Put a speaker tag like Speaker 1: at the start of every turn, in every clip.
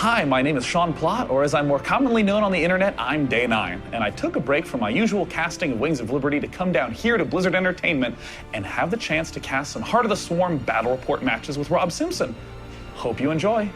Speaker 1: Hi, my name is Sean Plott, or as I'm more commonly known on the internet, I'm Day 9. And I took a break from my usual casting of Wings of Liberty to come down here to Blizzard Entertainment and have the chance to cast some Heart of the Swarm Battle Report matches with Rob Simpson. Hope you enjoy.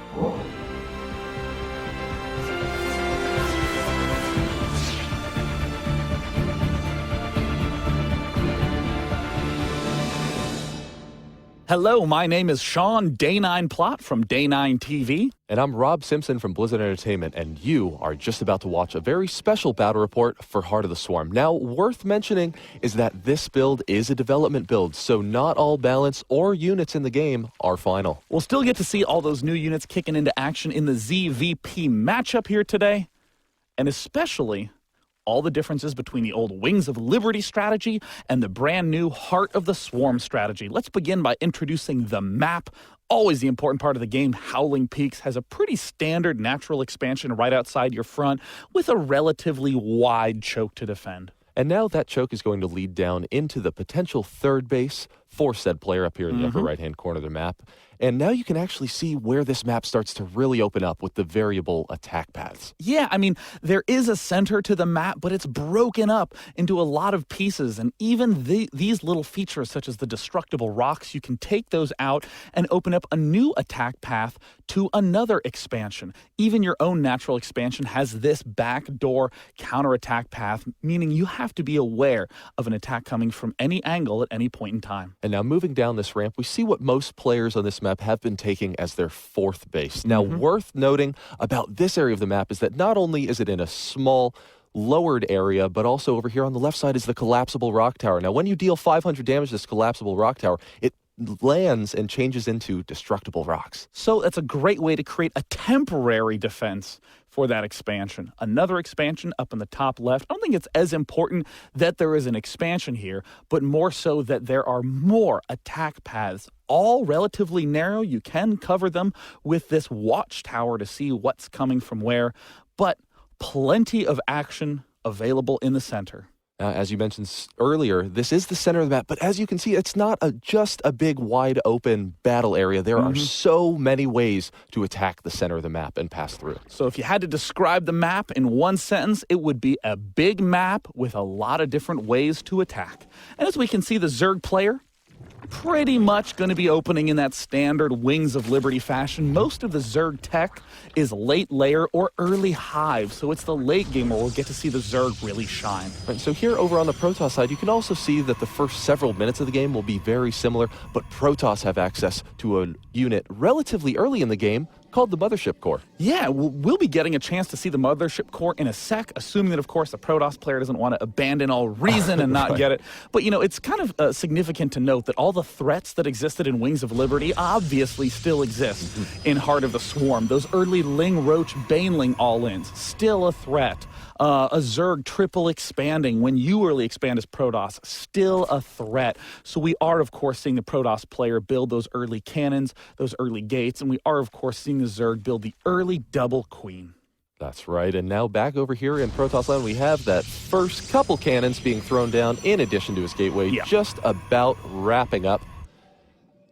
Speaker 1: Hello, my name is Sean Day 9 Plott from Day 9 TV.
Speaker 2: And I'm Rob Simpson from Blizzard Entertainment, and you are just about to watch a very special battle report for Heart of the Swarm. Now, worth mentioning is that this build is a development build, so not all balance or units in the game are final.
Speaker 1: We'll still get to see all those new units kicking into action in the ZVP matchup here today, and especially all the differences between the old Wings of Liberty strategy and the brand new Heart of the Swarm strategy. Let's begin by introducing the map. Always the important part of the game. Howling Peaks has a pretty standard natural expansion right outside your front with a relatively wide choke to defend.
Speaker 2: And now that choke is going to lead down into the potential third base for said player up here in the upper right-hand corner of the map. And now you can actually see where this map starts to really open up with the variable attack paths.
Speaker 1: Yeah, I mean, there is a center to the map, but it's broken up into a lot of pieces. And even these little features, such as the destructible rocks, you can take those out and open up a new attack path to another expansion. Even your own natural expansion has this backdoor counterattack path, meaning you have to be aware of an attack coming from any angle at any point in time.
Speaker 2: And now moving down this ramp, we see what most players on this map have been taking as their fourth base. Now, worth noting about this area of the map is that not only is it in a small, lowered area, but also over here on the left side is the collapsible rock tower. Now, when you deal 500 damage to this collapsible rock tower, it lands and changes into destructible rocks.
Speaker 1: So that's a great way to create a temporary defense for that expansion. Another expansion up in the top left. I don't think it's as important that there is an expansion here, but more so that there are more attack paths, all relatively narrow. You can cover them with this watchtower to see what's coming from where, but plenty of action available in the center.
Speaker 2: As you mentioned earlier, this is the center of the map, but as you can see, it's not just a big, wide open battle area. There are so many ways to attack the center of the map and pass through.
Speaker 1: So if you had to describe the map in one sentence, it would be a big map with a lot of different ways to attack. And as we can see, the Zerg player pretty much going to be opening in that standard Wings of Liberty fashion. Most of the Zerg tech is late layer or early hive, so it's the late game where we'll get to see the Zerg really shine.
Speaker 2: Right, so here over on the Protoss side, you can also see that the first several minutes of the game will be very similar, but Protoss have access to a unit relatively early in the game called the Mothership Core.
Speaker 1: Yeah, we'll be getting a chance to see the Mothership Core in a sec, assuming that, of course, the Protoss player doesn't want to abandon all reason and not get it. But, you know, it's kind of significant to note that all the threats that existed in Wings of Liberty obviously still exist in Heart of the Swarm. Those early Ling, Roach, Baneling all-ins, still a threat. A Zerg triple expanding when you early expand as Protoss, still a threat. So we are, of course, seeing the Protoss player build those early cannons, those early gates, and we are, of course, seeing the Zerg build the early double queen.
Speaker 2: That's right, and now back over here in Protoss land, we have that first couple cannons being thrown down in addition to his gateway, just about wrapping up.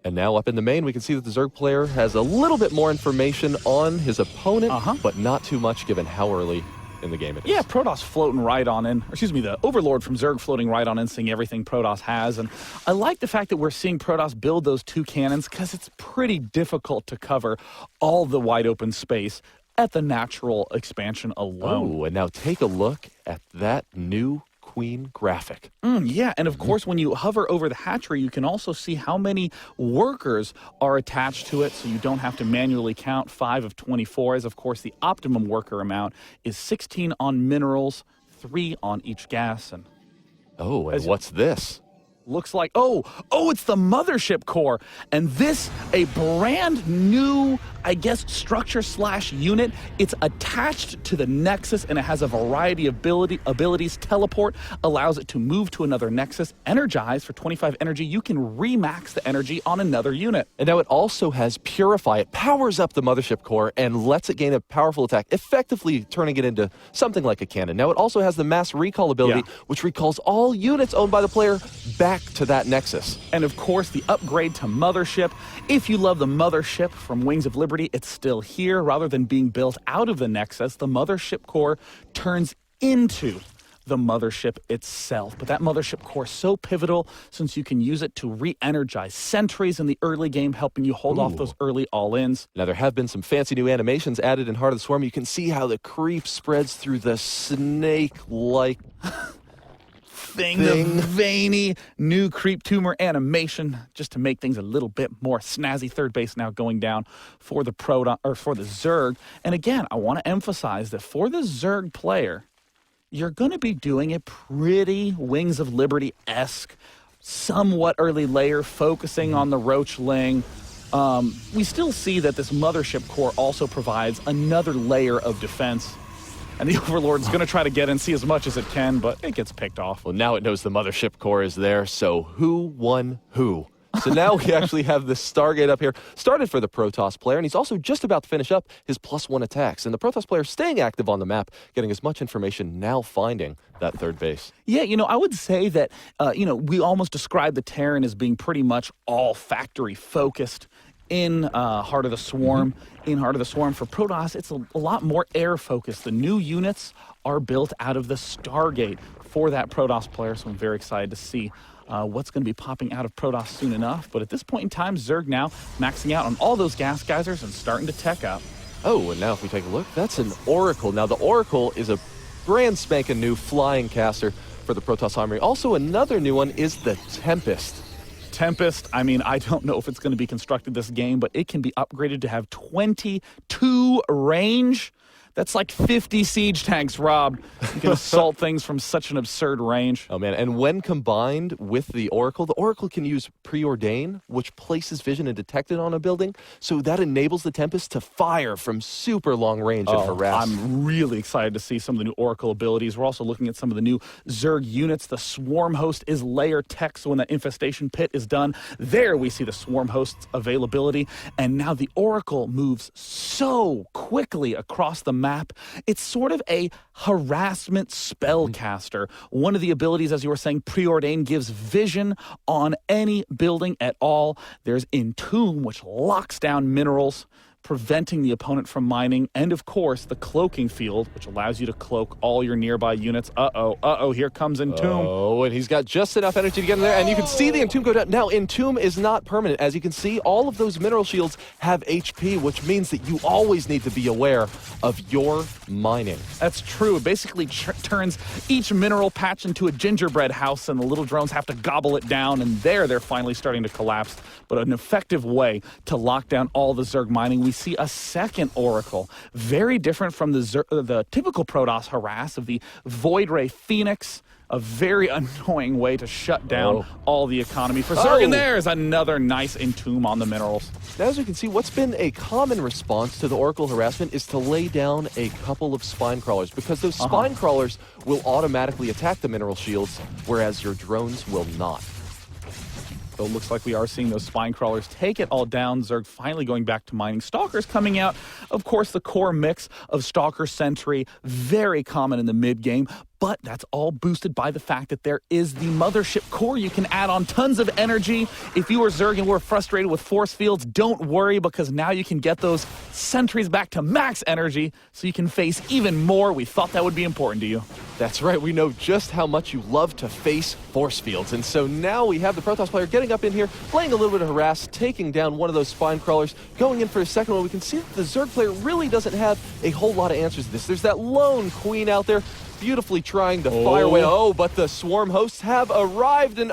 Speaker 2: And now up in the main, we can see that the Zerg player has a little bit more information on his opponent, but not too much given how early in the game it is.
Speaker 1: Yeah, Protoss floating right on in. Excuse me, the Overlord from Zerg floating right on in, seeing everything Protoss has. And I like the fact that we're seeing Protoss build those two cannons because it's pretty difficult to cover all the wide open space at the natural expansion alone.
Speaker 2: Oh, and now take a look at that new Queen graphic.
Speaker 1: Yeah, and of course, when you hover over the hatchery, you can also see how many workers are attached to it, so you don't have to manually count 5 of 24, as of course the optimum worker amount is 16 on minerals, 3 on each gas. And
Speaker 2: oh, and what's this?
Speaker 1: Looks like, it's the Mothership Core. And this, a brand new, I guess, structure/unit. It's attached to the Nexus, and it has a variety of abilities. Teleport allows it to move to another Nexus. Energize for 25 energy. You can remax the energy on another unit.
Speaker 2: And now it also has Purify. It powers up the Mothership Core and lets it gain a powerful attack, effectively turning it into something like a cannon. Now it also has the Mass Recall ability, which recalls all units owned by the player back back to that Nexus.
Speaker 1: And of course, the upgrade to Mothership. If you love the Mothership from Wings of Liberty, it's still here. Rather than being built out of the Nexus, the Mothership core turns into the Mothership itself. But that Mothership core is so pivotal since you can use it to re-energize sentries in the early game, helping you hold off those early all-ins.
Speaker 2: Now, there have been some fancy new animations added in Heart of the Swarm. You can see how the creep spreads through the snake-like
Speaker 1: thing. The veiny new creep tumor animation, just to make things a little bit more snazzy. Third base now going down for the for the Zerg. And again, I want to emphasize that for the Zerg player, you're going to be doing a pretty Wings of Liberty-esque, somewhat early layer, focusing on the Roachling. We still see that this Mothership core also provides another layer of defense. And the Overlord's going to try to get and see as much as it can, but it gets picked off.
Speaker 2: Well, now it knows the Mothership core is there, so who won who? So now we actually have the Stargate up here, started for the Protoss player, and he's also just about to finish up his +1 attacks. And the Protoss player staying active on the map, getting as much information, now finding that third base.
Speaker 1: Yeah, I would say that, we almost describe the Terran as being pretty much all factory focused in Heart of the Swarm. In Heart of the Swarm for Protoss, it's a lot more air focused. The new units are built out of the Stargate for that Protoss player, so I'm very excited to see what's going to be popping out of Protoss soon enough. But at this point in time, Zerg now maxing out on all those gas geysers and starting to tech up.
Speaker 2: Oh, and now if we take a look, that's an Oracle. Now, the Oracle is a brand spanking new flying caster for the Protoss Armory. Also, another new one is the Tempest.
Speaker 1: Tempest, I don't know if it's going to be constructed this game, but it can be upgraded to have 22 range. That's like 50 siege tanks, Rob. You can assault things from such an absurd range.
Speaker 2: Oh, man. And when combined with the Oracle can use Preordain, which places vision and detect it on a building. So that enables the Tempest to fire from super long range and harass.
Speaker 1: I'm really excited to see some of the new Oracle abilities. We're also looking at some of the new Zerg units. The Swarm Host is layer tech, so when that Infestation Pit is done, there we see the Swarm Host's availability. And now the Oracle moves so quickly across the map. It's sort of a harassment spellcaster. One of the abilities, as you were saying, Preordain, gives vision on any building at all. There's Entomb, which locks down minerals, preventing the opponent from mining, and of course the cloaking field, which allows you to cloak all your nearby units. Here comes Entomb.
Speaker 2: Oh, and he's got just enough energy to get in there, and you can see the Entomb go down. Now, Entomb is not permanent. As you can see, all of those mineral shields have HP, which means that you always need to be aware of your mining.
Speaker 1: That's true. It basically turns each mineral patch into a gingerbread house, and the little drones have to gobble it down, and they're finally starting to collapse. But an effective way to lock down all the Zerg mining. We see a second Oracle, very different from the typical Protoss harass of the Void Ray Phoenix, a very annoying way to shut down all the economy for Zerg. And there's another nice Entomb on the minerals.
Speaker 2: Now, as you can see, what's been a common response to the Oracle harassment is to lay down a couple of spine crawlers, because those spine crawlers will automatically attack the mineral shields, whereas your drones will not.
Speaker 1: So it looks like we are seeing those spine crawlers take it all down. Zerg finally going back to mining. Stalkers coming out. Of course, the core mix of Stalker Sentry, very common in the mid-game. But that's all boosted by the fact that there is the Mothership core. You can add on tons of energy. If you were Zerg and were frustrated with force fields, don't worry, because now you can get those sentries back to max energy so you can face even more. We thought that would be important to you.
Speaker 2: That's right. We know just how much you love to face force fields. And so now we have the Protoss player getting up in here, playing a little bit of harass, taking down one of those spine crawlers, going in for a second one. We can see that the Zerg player really doesn't have a whole lot of answers to this. There's that lone queen out there, beautifully trying to fire away. But the swarm hosts have arrived, and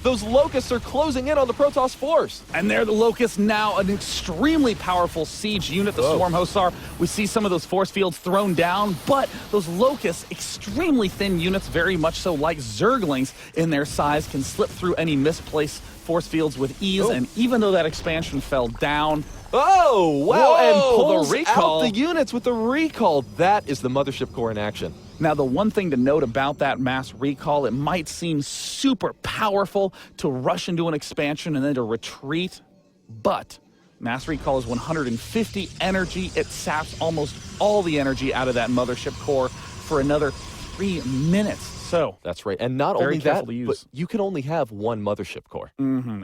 Speaker 2: those locusts are closing in on the Protoss force.
Speaker 1: And they're the locusts now, an extremely powerful siege unit. The swarm hosts are. We see some of those force fields thrown down, but those locusts, extremely thin units, very much so like Zerglings in their size, can slip through any misplaced force fields with ease. And even though that expansion fell down,
Speaker 2: and
Speaker 1: pull the recall.
Speaker 2: Out the units with the recall. That is the Mothership core in action.
Speaker 1: Now, the one thing to note about that mass recall, it might seem super powerful to rush into an expansion and then to retreat, but mass recall is 150 energy. It saps almost all the energy out of that Mothership core for another 3 minutes. So
Speaker 2: That's right. And not
Speaker 1: very
Speaker 2: only
Speaker 1: careful
Speaker 2: that,
Speaker 1: to
Speaker 2: but
Speaker 1: use.
Speaker 2: you can only have one mothership core.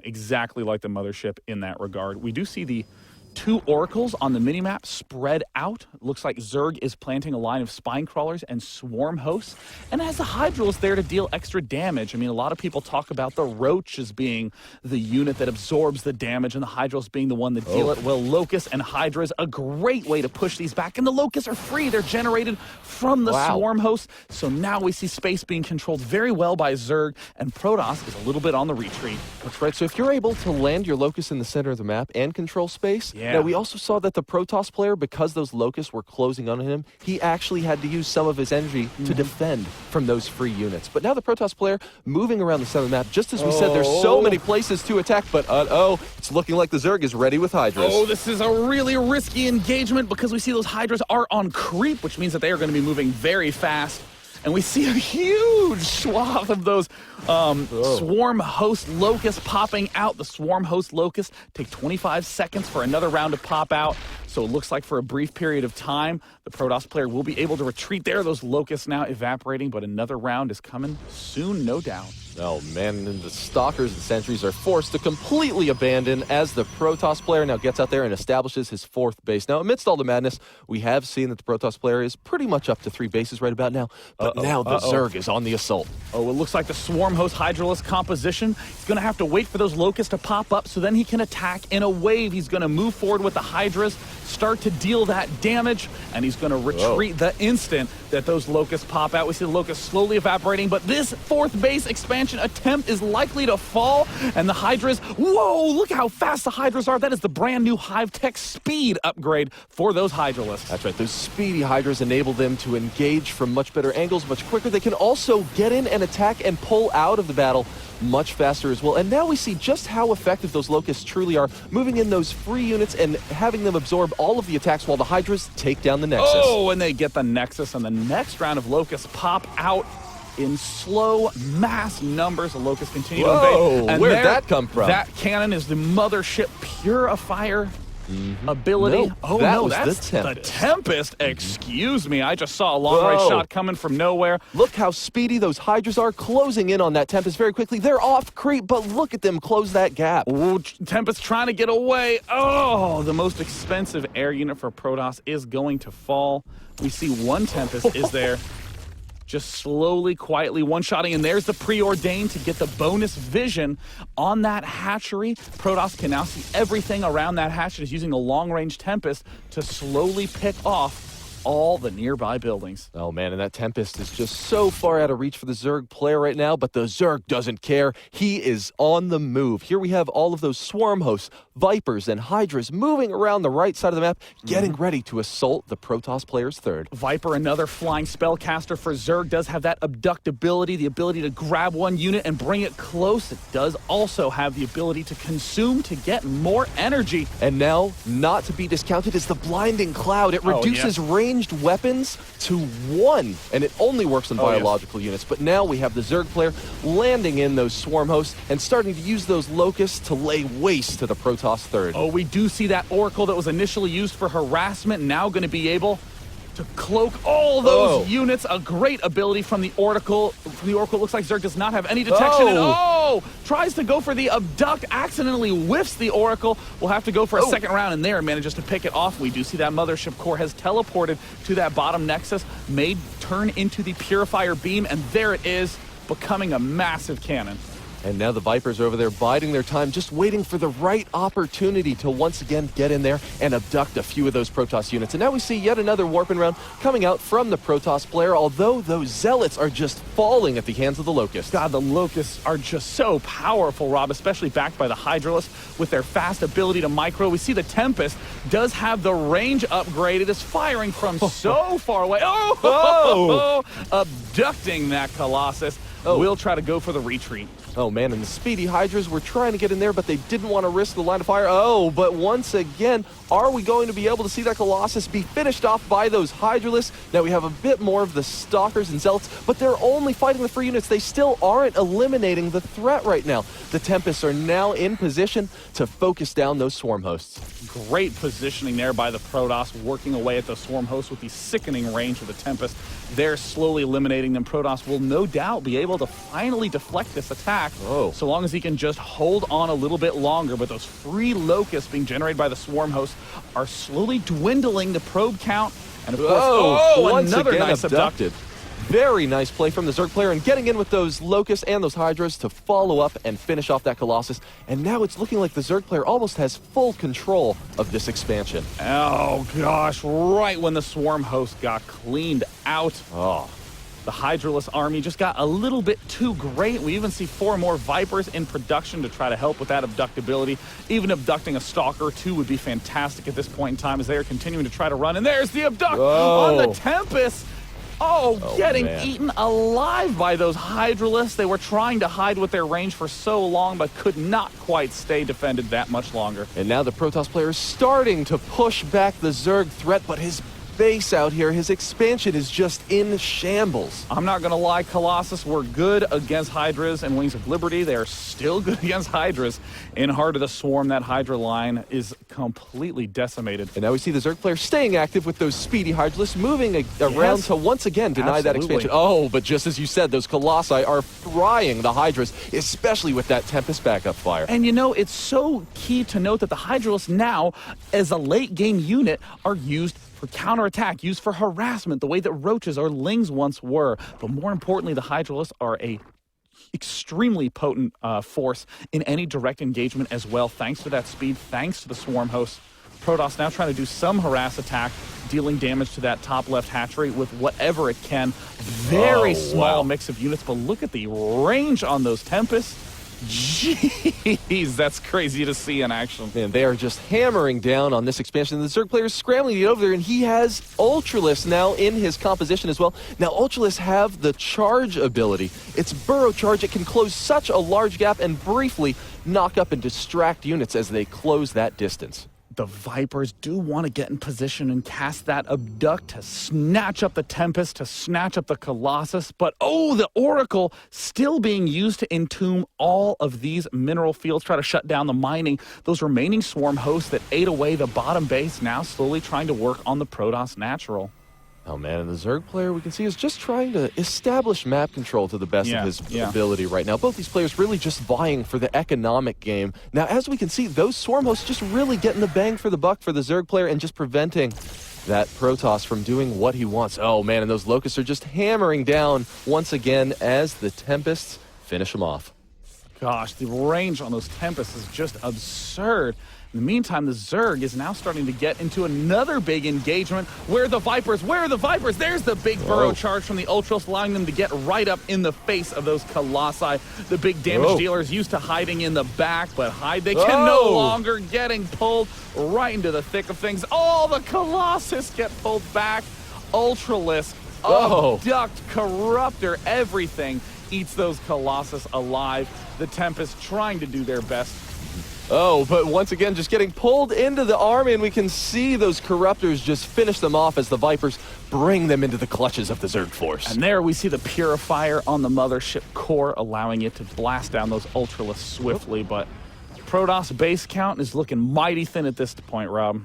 Speaker 1: Exactly like the mothership in that regard. We do see the 2 oracles on the minimap spread out. Looks like Zerg is planting a line of spine crawlers and swarm hosts, and has the Hydralis there to deal extra damage. I mean, a lot of people talk about the Roach as being the unit that absorbs the damage, and the Hydralis being the one that deal it. Well, Locust and Hydra is a great way to push these back, and the Locusts are free. They're generated from the swarm host, so now we see space being controlled very well by Zerg, and Protoss is a little bit on the retreat.
Speaker 2: That's right. So if you're able to land your Locust in the center of the map and control space,
Speaker 1: Yeah.
Speaker 2: now we also saw that the Protoss player, because those Locusts were closing on him, he actually had to use some of his energy to defend from those free units. But now the Protoss player moving around the center of the map, just as we said, there's so many places to attack, but it's looking like the Zerg is ready with Hydras.
Speaker 1: Oh, this is a really risky engagement because we see those Hydras are on creep, which means that they are going to be moving very fast. And we see a huge swath of those swarm host locusts popping out. The swarm host locusts take 25 seconds for another round to pop out. So it looks like for a brief period of time, the Protoss player will be able to retreat there. Those locusts now evaporating, but another round is coming soon, no doubt.
Speaker 2: Oh, man, and the Stalkers and Sentries are forced to completely abandon as the Protoss player now gets out there and establishes his 4th base. Now, amidst all the madness, we have seen that the Protoss player is pretty much up to 3 bases right about now, but now the Zerg is on the assault.
Speaker 1: Oh, it looks like the Swarm Host Hydralis composition. He's going to have to wait for those Locusts to pop up, so then he can attack in a wave. He's going to move forward with the Hydras, start to deal that damage, and he's going to retreat the instant that those Locusts pop out. We see the Locusts slowly evaporating, but this 4th base expansion attempt is likely to fall, and the Hydras, whoa, look how fast the Hydras are. That is the brand new Hive Tech speed upgrade for those Hydralists.
Speaker 2: That's right. Those speedy Hydras enable them to engage from much better angles, much quicker. They can also get in and attack and pull out of the battle much faster as well. And now we see just how effective those Locusts truly are, moving in those free units and having them absorb all of the attacks while the Hydras take down the Nexus.
Speaker 1: Oh, and they get the Nexus, and the next round of Locusts pop out in slow mass numbers. The Locusts continue to invade. And
Speaker 2: where'd that come from?
Speaker 1: That cannon is the Mothership Purifier ability.
Speaker 2: That's
Speaker 1: the Tempest. Excuse me, I just saw a long-range shot coming from nowhere.
Speaker 2: Look how speedy those Hydras are, closing in on that Tempest very quickly. They're off creep, but look at them close that gap.
Speaker 1: Ooh, Tempest trying to get away. Oh, the most expensive air unit for Protoss is going to fall. We see one Tempest is there, just slowly, quietly one-shotting, and there's the Preordained to get the bonus vision on that hatchery. Protoss can now see everything around that hatchery. Is using the long-range Tempest to slowly pick off all the nearby buildings.
Speaker 2: Oh, man, and that Tempest is just so far out of reach for the Zerg player right now, but the Zerg doesn't care. He is on the move. Here we have all of those swarm hosts, Vipers, and Hydras moving around the right side of the map, getting ready to assault the Protoss player's 3rd.
Speaker 1: Viper, another flying spellcaster for Zerg, does have that abduct ability, the ability to grab one unit and bring it close. It does also have the ability to consume to get more energy.
Speaker 2: And now, not to be discounted, is the Blinding Cloud. It reduces ranged weapons to 1, and it only works on biological units. But now we have the Zerg player landing in those swarm hosts and starting to use those Locusts to lay waste to the Protoss 3rd.
Speaker 1: Oh, we do see that Oracle that was initially used for harassment now going to be able to cloak all those units. A great ability from the Oracle. Looks like Zerg does not have any detection. And tries to go for the abduct, accidentally whiffs the Oracle. We'll have to go for a second round in there and manages to pick it off. We do see that Mothership core has teleported to that bottom Nexus, may turn into the Purifier beam, and there it is, becoming a massive cannon.
Speaker 2: And now the Vipers are over there biding their time, just waiting for the right opportunity to once again get in there and abduct a few of those Protoss units. And now we see yet another warping round coming out from the Protoss player, although those Zealots are just falling at the hands of the Locusts.
Speaker 1: God, the Locusts are just so powerful, Rob, especially backed by the Hydralis with their fast ability to micro. We see the Tempest does have the range upgrade. It is firing from so far away. Abducting that Colossus. will try to go for the retreat.
Speaker 2: Oh, man, and the Speedy Hydras were trying to get in there, but they didn't want to risk the line of fire. Oh, but once again, are we going to be able to see that Colossus be finished off by those Hydralisks? Now, we have a bit more of the Stalkers and Zealots, but they're only fighting the free units. They still aren't eliminating the threat right now. The Tempests are now in position to focus down those Swarm Hosts.
Speaker 1: Great positioning there by the Protoss, working away at the Swarm Hosts with the sickening range of the Tempest. They're slowly eliminating them. Protoss will no doubt be able to finally deflect this attack, so long as he can just hold on a little bit longer. But those free locusts being generated by the Swarm Hosts are slowly dwindling the probe count. And of course,
Speaker 2: once
Speaker 1: another
Speaker 2: again
Speaker 1: nice
Speaker 2: abducted. Very nice play from the Zerg player and getting in with those Locusts and those Hydras to follow up and finish off that Colossus. And now it's looking like the Zerg player almost has full control of this expansion.
Speaker 1: Oh gosh, right when the Swarm Host got cleaned out. The Hydralist army just got a little bit too great. We even see 4 more Vipers in production to try to help with that abductability. Even abducting a Stalker or 2 would be fantastic at this point in time as they are continuing to try to run. And there's the abduct on the Tempest. Getting eaten alive by those Hydralisks. They were trying to hide with their range for so long, but could not quite stay defended that much longer.
Speaker 2: And now the Protoss player is starting to push back the Zerg threat, but his base out here, his expansion is just in shambles.
Speaker 1: I'm not going to lie, Colossus were good against Hydras and Wings of Liberty. They are still good against Hydras. In Heart of the Swarm, that Hydra line is completely decimated.
Speaker 2: And now we see the Zerg player staying active with those Speedy Hydralisks, moving around to once again deny that expansion. Oh, but just as you said, those Colossi are frying the Hydras, especially with that Tempest backup fire.
Speaker 1: And you know, it's so key to note that the Hydralisks now, as a late game unit, are used for counterattack, used for harassment, the way that roaches or lings once were. But more importantly, the Hydralisks are a extremely potent force in any direct engagement as well, thanks to that speed, thanks to the Swarm Host. Protoss now trying to do some harass attack, dealing damage to that top left hatchery with whatever it can. Very small mix of units, but look at the range on those Tempests. Jeez, that's crazy to see in action.
Speaker 2: Man, they are just hammering down on this expansion. The Zerg player is scrambling to get over there, and he has Ultralisks now in his composition as well. Now, Ultralisks have the charge ability. It's burrow charge. It can close such a large gap and briefly knock up and distract units as they close that distance.
Speaker 1: The Vipers do want to get in position and cast that abduct to snatch up the Tempest, to snatch up the Colossus, but the Oracle still being used to entomb all of these mineral fields, try to shut down the mining. Those remaining Swarm Hosts that ate away the bottom base now slowly trying to work on the Protoss Natural.
Speaker 2: Oh, man, and the Zerg player, we can see, is just trying to establish map control to the best of his ability right now. Both these players really just vying for the economic game. Now, as we can see, those Swarm Hosts just really getting the bang for the buck for the Zerg player and just preventing that Protoss from doing what he wants. Oh, man, and those Locusts are just hammering down once again as the Tempests finish them off.
Speaker 1: Gosh, the range on those Tempests is just absurd. In the meantime, the Zerg is now starting to get into another big engagement. Where are the Vipers? There's the big burrow charge from the Ultras, allowing them to get right up in the face of those Colossi. The big damage dealers used to hiding in the back, but they can no longer, getting pulled right into the thick of things. All the Colossus get pulled back. Ultralisk, abduct, corruptor, everything eats those Colossus alive. The Tempest trying to do their best.
Speaker 2: But once again, just getting pulled into the army, and we can see those Corruptors just finish them off as the Vipers bring them into the clutches of the Zerg force.
Speaker 1: And there we see the Purifier on the mothership core, allowing it to blast down those Ultralisks swiftly, but Protoss base count is looking mighty thin at this point, Rob.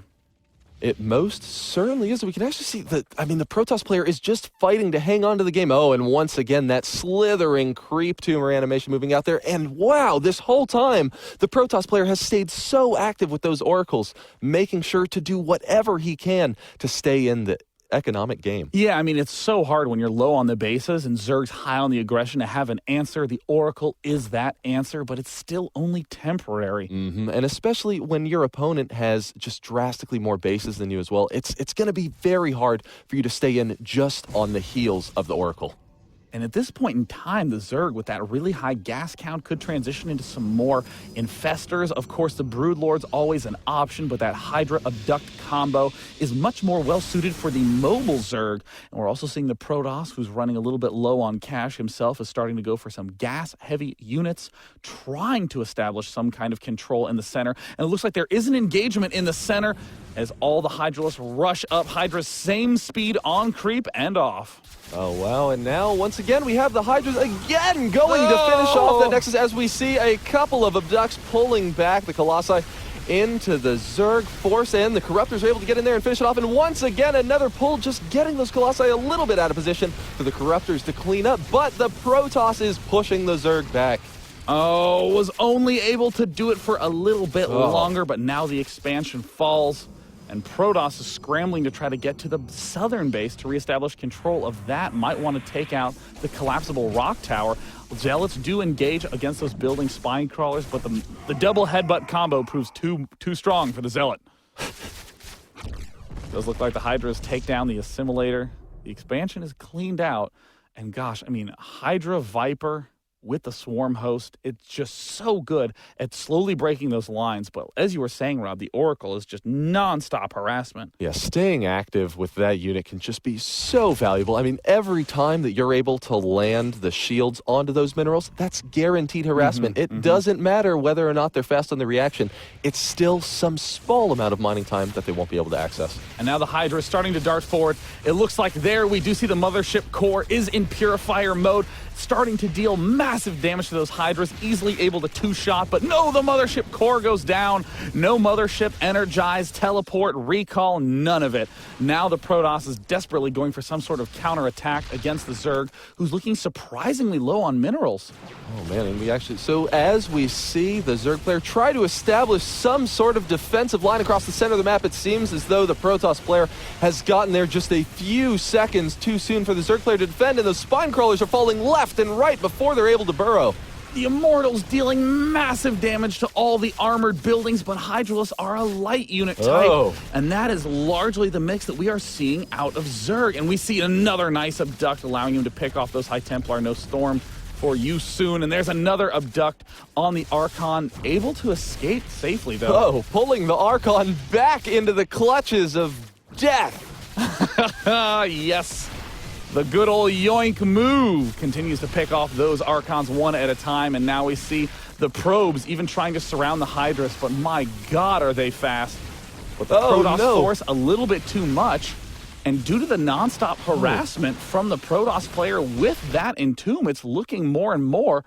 Speaker 2: It most certainly is. We can actually see that, the Protoss player is just fighting to hang on to the game. And once again, that slithering creep tumor animation moving out there. And wow, this whole time, the Protoss player has stayed so active with those Oracles, making sure to do whatever he can to stay in the economic game.
Speaker 1: Yeah, it's so hard when you're low on the bases and Zerg's high on the aggression to have an answer. The Oracle is that answer, but it's still only temporary.
Speaker 2: And especially when your opponent has just drastically more bases than you as well, it's going to be very hard for you to stay in just on the heels of the Oracle.
Speaker 1: And at this point in time, the Zerg, with that really high gas count, could transition into some more infestors. Of course, the Broodlord's always an option, but that Hydra Abduct combo is much more well-suited for the mobile Zerg. And we're also seeing the Protoss, who's running a little bit low on cash himself, is starting to go for some gas-heavy units, trying to establish some kind of control in the center. And it looks like there is an engagement in the center as all the Hydralists rush up. Hydra's same speed on creep and off.
Speaker 2: Oh, wow, and now, once again, we have the Hydras again going to finish off that Nexus as we see a couple of Abducts pulling back the Colossi into the Zerg force, and the Corruptors are able to get in there and finish it off. And once again, another pull, just getting those Colossi a little bit out of position for the Corruptors to clean up, but the Protoss is pushing the Zerg back.
Speaker 1: Oh, was only able to do it for a little bit longer, but now the expansion falls. And Protoss is scrambling to try to get to the southern base to reestablish control of that. Might want to take out the collapsible rock tower. Zealots do engage against those building spine crawlers, but the double headbutt combo proves too strong for the Zealot. Does look like the Hydras take down the assimilator. The expansion is cleaned out. And gosh, I mean, Hydra Viper with the Swarm host, it's just so good at slowly breaking those lines. But as you were saying, Rob, the Oracle is just nonstop harassment.
Speaker 2: Yeah, staying active with that unit can just be so valuable. I mean, every time that you're able to land the shields onto those minerals, that's guaranteed harassment. It doesn't matter whether or not they're fast on the reaction. It's still some small amount of mining time that they won't be able to access.
Speaker 1: And now the Hydra is starting to dart forward. It looks like there we do see the Mothership core is in Purifier mode, starting to deal massive damage to those Hydras, easily able to two-shot, but no, the Mothership core goes down. No Mothership energized, teleport, recall, none of it. Now the Protoss is desperately going for some sort of counterattack against the Zerg, who's looking surprisingly low on minerals.
Speaker 2: Oh man, and we actually, so as we see the Zerg player try to establish some sort of defensive line across the center of the map, it seems as though the Protoss player has gotten there just a few seconds too soon for the Zerg player to defend, and those spine crawlers are falling left and right before they're able to burrow.
Speaker 1: The Immortals dealing massive damage to all the armored buildings, but Hydralists are a light unit type. And that is largely the mix that we are seeing out of Zerg. And we see another nice Abduct, allowing him to pick off those High Templar. No Storm for you soon. And there's another Abduct on the Archon, able to escape safely, though.
Speaker 2: Oh, pulling the Archon back into the clutches of death.
Speaker 1: Yes. The good old yoink move continues to pick off those Archons one at a time, and now we see the probes even trying to surround the Hydras, but my god, are they fast. But the Protoss force a little bit too much, and due to the nonstop harassment from the Protoss player with that Entomb, it's looking more and more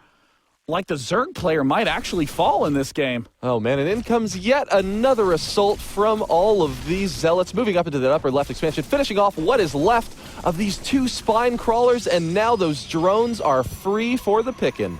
Speaker 1: like the Zerg player might actually fall in this game.
Speaker 2: Oh man, and in comes yet another assault from all of these Zealots, moving up into the upper left expansion, finishing off what is left of these two spine crawlers, and now those drones are free for the picking.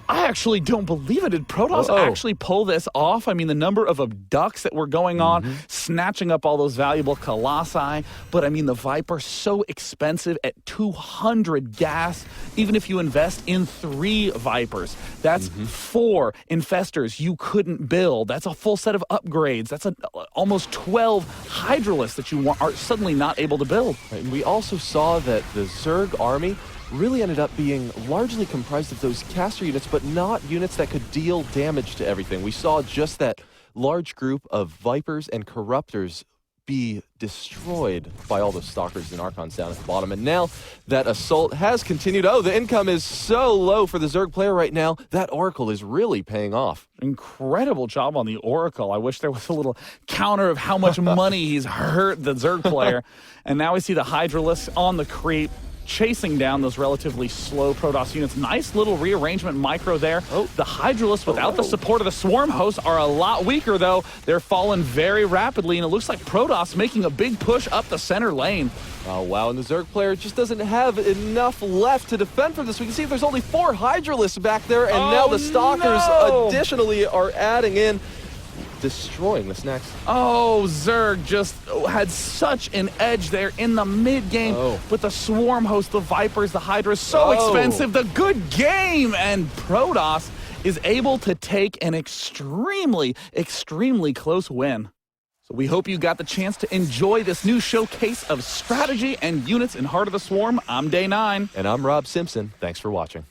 Speaker 1: I actually don't believe it. Did Protoss actually pull this off? I mean, the number of abducts that were going on, snatching up all those valuable Colossi. But I mean, the Viper, so expensive at 200 gas, even if you invest in 3 Vipers. That's 4 Infestors you couldn't build. That's a full set of upgrades. That's almost 12 Hydralists that you are suddenly not able to build.
Speaker 2: Right, and we also saw that the Zerg army really ended up being largely comprised of those caster units, but not units that could deal damage to everything. We saw just that large group of Vipers and Corruptors be destroyed by all those Stalkers and Archons down at the bottom. And now that assault has continued. Oh, the income is so low for the Zerg player right now. That Oracle is really paying off.
Speaker 1: Incredible job on the Oracle. I wish there was a little counter of how much money he's hurt the Zerg player. And now we see the Hydralists on the creep, chasing down those relatively slow Protoss units. Nice little rearrangement micro there. The Hydralists, without the support of the Swarm hosts, are a lot weaker, though. They're falling very rapidly, and it looks like Protoss making a big push up the center lane.
Speaker 2: Oh, wow, and the Zerg player just doesn't have enough left to defend from this. We can see there's only 4 Hydralists back there, and now the Stalkers additionally are adding in, destroying this next.
Speaker 1: Oh, Zerg just had such an edge there in the mid-game. But the Swarm host, the Vipers, the Hydras, so expensive. The good game! And Protoss is able to take an extremely, extremely close win. So we hope you got the chance to enjoy this new showcase of strategy and units in Heart of the Swarm. I'm Day 9.
Speaker 2: And I'm Rob Simpson. Thanks for watching.